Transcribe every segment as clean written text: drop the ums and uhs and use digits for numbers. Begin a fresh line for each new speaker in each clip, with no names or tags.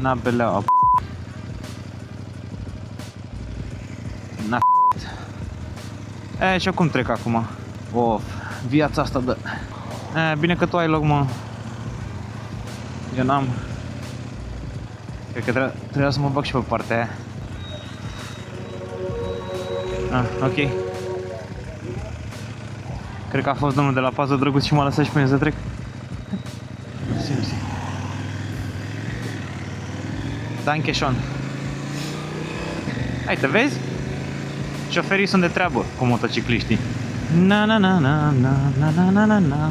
N-a belea. N-a și cum trec acum? Of, viața asta dă. Bine că tu ai loc, mă. Eu n-am. Cred că trebuia să mă bag și pe partea aia. Ok. Cred că a fost domnul de la pază drăguț și m-a lăsat și pe mine să trec. Mersi. Danke schon. Hai, te vezi? Șoferii sunt de treabă cu motocicliștii. Na na na na na na na na na na na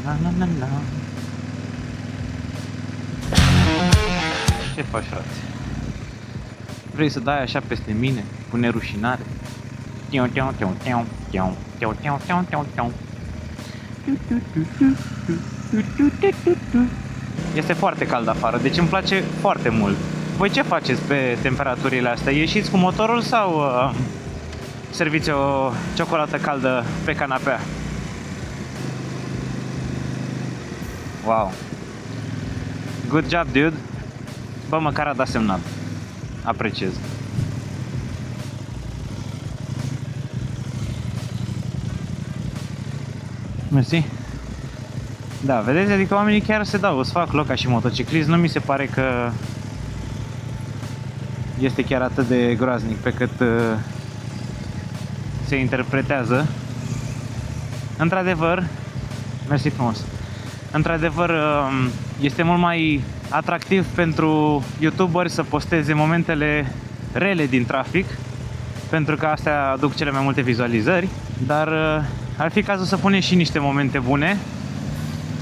na na na na. Ce faci, frate? Vrei să dai așa peste mine, cu nerușinare? Este foarte cald afară, deci îmi place foarte mult. Voi ce faceți pe temperaturile astea? Ieșiți cu motorul sau serviți o ciocolată caldă pe canapea? Wow. Good job, dude. Bă, măcar a dat semnal. Apreciez. Mersi. Da, vedeți? Adică oamenii chiar se dau, îți fac loc ca și motociclist. Nu mi se pare că este chiar atât de groaznic pe cât se interpretează. Într-adevăr, mersi frumos. Într-adevăr, este mult mai atractiv pentru youtuberi să posteze momentele rele din trafic, pentru că astea aduc cele mai multe vizualizări, dar ar fi cazul să punem și niște momente bune,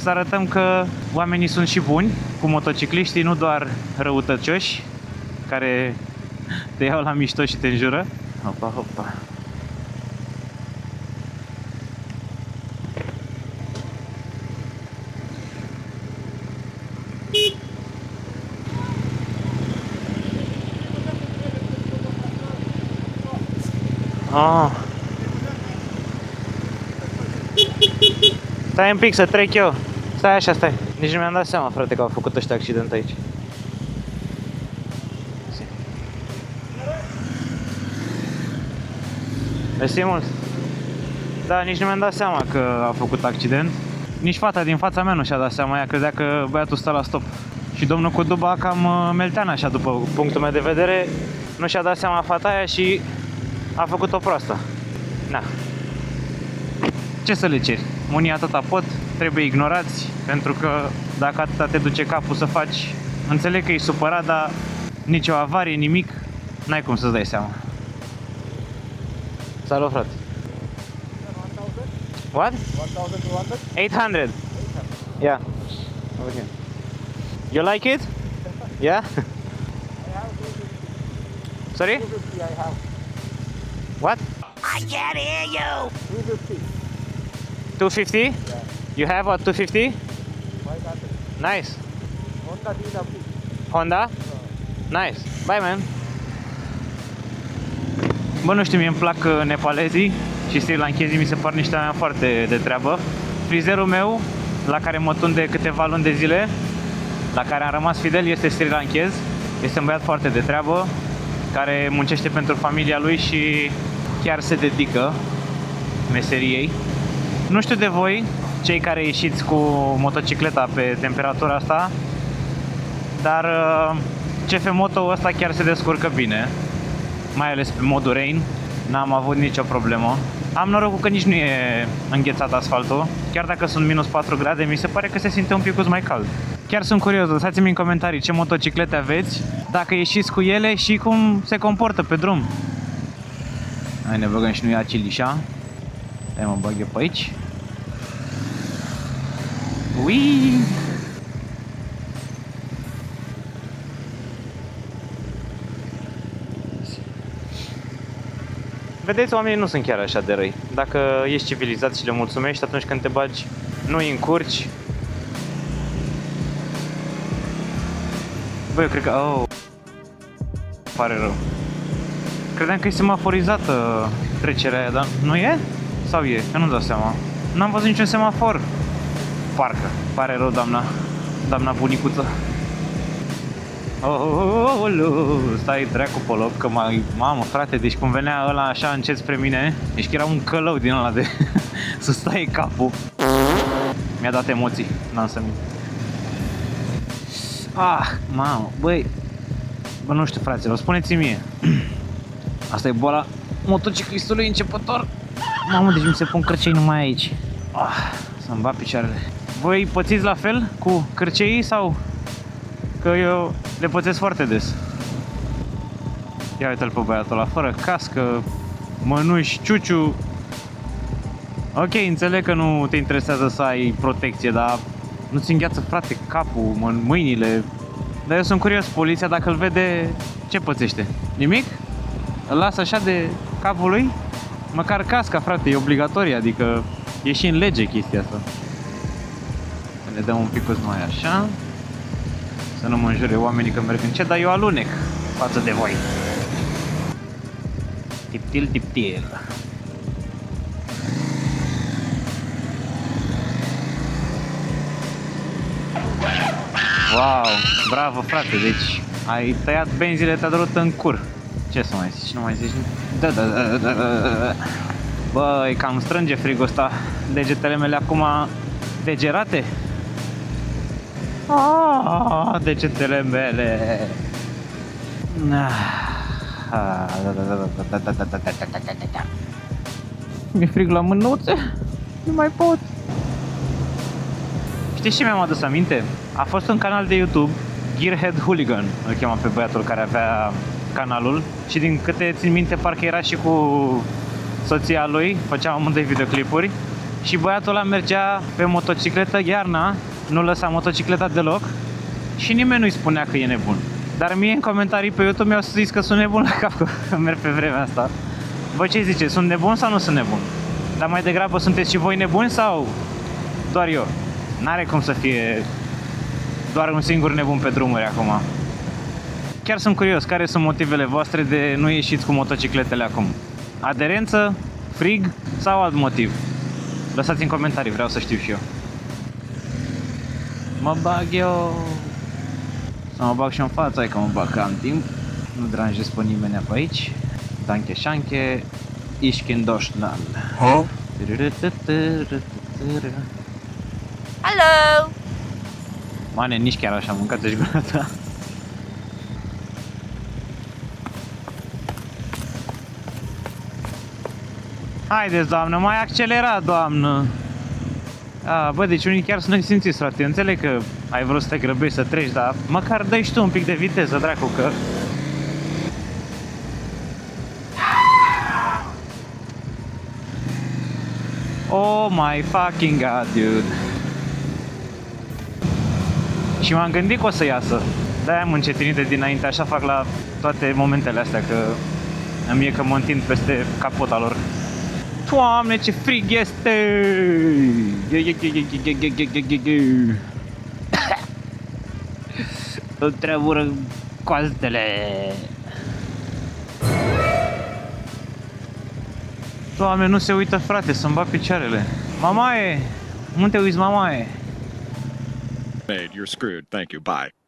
să arătăm că oamenii sunt și buni cu motocicliștii, nu doar răutăcioși care te iau la mișto și te înjură. Hopa, hopa. Ah. Stai un pic să trec eu. Stai așa, stai. Nici nu mi-am dat seama, frate, că au făcut ăștia accident aici. Mersi mult. Da, nici nu mi-am dat seama că a făcut accident. Nici fata din fața mea nu și-a dat seama, ea credea că băiatul stă la stop. Și domnul cu duba cam meltean așa, după punctul meu de vedere. Nu și-a dat seama fata aia și a făcut o proastă. Na. Ce să le ceri? Unii atâta pot, trebuie ignorați, pentru că dacă atâta te duce capul să faci, înțeleg că e supărat, dar nicio avarie, nimic, n-ai cum să-ți dai seama. Salut, frate. What? 1,200? 800. Yeah. Over here. You like it? Yeah? Sorry?
250 I have.
What?
I can't hear you.
250.
250?
Yeah.
You have a 250?
500.
Nice.
Honda DW.
Honda? Nice. Bye, man. Bă, nu știu, mie îmi plac nepalezii și sri lankezii, mi se par niște oameni foarte de treabă. Frizerul meu, la care mă tund de câteva luni de zile, la care am rămas fidel, este sri lankez. Este un băiat foarte de treabă, care muncește pentru familia lui și chiar se dedică meseriei. Nu știu de voi, cei care ieșiți cu motocicleta pe temperatura asta, dar CF Moto ăsta chiar se descurcă bine, mai ales pe modul rain, n-am avut nicio problemă. Am norocul că nici nu e înghețat asfaltul, chiar dacă sunt minus 4 grade, mi se pare că se simte un pic mai cald. Chiar sunt curios, lăsați-mi în comentarii ce motociclete aveți, dacă ieșiți cu ele și cum se comportă pe drum. Hai, ne băgăm și noi acilișa. Hai, mă bag eu pe aici. Ui! Vedeți, oamenii nu sunt chiar așa de răi. Dacă ești civilizat și le mulțumești, atunci când te bagi, nu îi încurci. Băi, eu cred că... Oh, pare rău. Credeam că e semaforizată trecerea aia, dar nu e? Sau e? Că nu-mi dau seama. N-am văzut niciun semafor. Parcă. Pare rău, doamna bunicuță. Stai dracu pe loc, că mamă frate, deci cum venea ăla așa încet spre mine, deci că era un călău din ăla de să stai capul. Mi-a dat emoții, n-am să mint. Mamă, băi, bă, nu știu fraților, spuneți-mi mie. Asta e boala motociclistului începător. Mamă, deci mi se pun cărcei numai aici. Să-mi bat picioarele. Voi pățiți la fel cu cărceii sau? Că eu le pățesc foarte des. Ia uite-l pe băiatul ăla, fără cască, mănuși, ciuciu. Ok, înțeleg că nu te interesează să ai protecție, dar nu-ți îngheață, frate, capul, mâinile. Dar eu sunt curios, poliția dacă îl vede, ce pățește? Nimic? Îl lasă așa de capul lui? Măcar casca, frate, e obligatorie, adică e și în lege chestia asta. Ne dăm un pic mai așa. Să nu mă înjure oamenii că merg încet, dar eu alunec față de voi. Tiptil, tiptil. Wow, bravo frate, deci ai tăiat benzile, te-a durut în cur. Ce să mai zici, nu mai zici? Da. Băi, cam strânge frigul ăsta. Degetele mele acum degerate. Degetele mele. Mi-e frig la mânuțe. Nu mai pot. Știi ce mi-am adus aminte? A fost un canal de YouTube, Gearhead Hooligan, îl chema pe băiatul care avea canalul. Și din câte țin minte, parcă era și cu soția lui, făceam amândoi videoclipuri. Și băiatul ăla mergea pe motocicletă iarna, nu lăsa motocicleta deloc. Și nimeni nu-i spunea că e nebun. Dar mie în comentarii pe YouTube mi-au zis că sunt nebun la cap, că merg pe vremea asta. Bă, ce zice, sunt nebun sau nu sunt nebun? Dar mai degrabă sunteți și voi nebuni sau doar eu? N-are cum să fie doar un singur nebun pe drumuri acum. Chiar sunt curios, care sunt motivele voastre de nu ieșiți cu motocicletele acum? Aderență, frig sau alt motiv? Lăsați în comentarii, vreau să știu și eu. Mă bag eu. Să mă bag și în față, hai că mă bag că am timp. Nu deranjez pe nimeni pe aici. Danke, șanche, Ișkin Doșnan.
Hello!
Mane, nici chiar așa, mâncați-și gura ta. Haideți, doamnă, mai accelera, doamnă. Bă, deci unii chiar sunt nesimțiți, frate. Înțeleg că ai vrut să te grăbești să treci, dar măcar dai și tu un pic de viteză, dracu, că... Oh my fucking god, dude. Și m-am gândit că o să iasă. De-aia am încetinit de dinainte, așa fac la toate momentele astea, că îmi e că mă întind peste capota lor. Doamne, ce frig este! Îmi tremură coastele. Doamne, nu se uită, frate, să-mi bat picioarele. Mamaie! Unde te uiți, mamaie?
You're screwed. Thank you. Bye.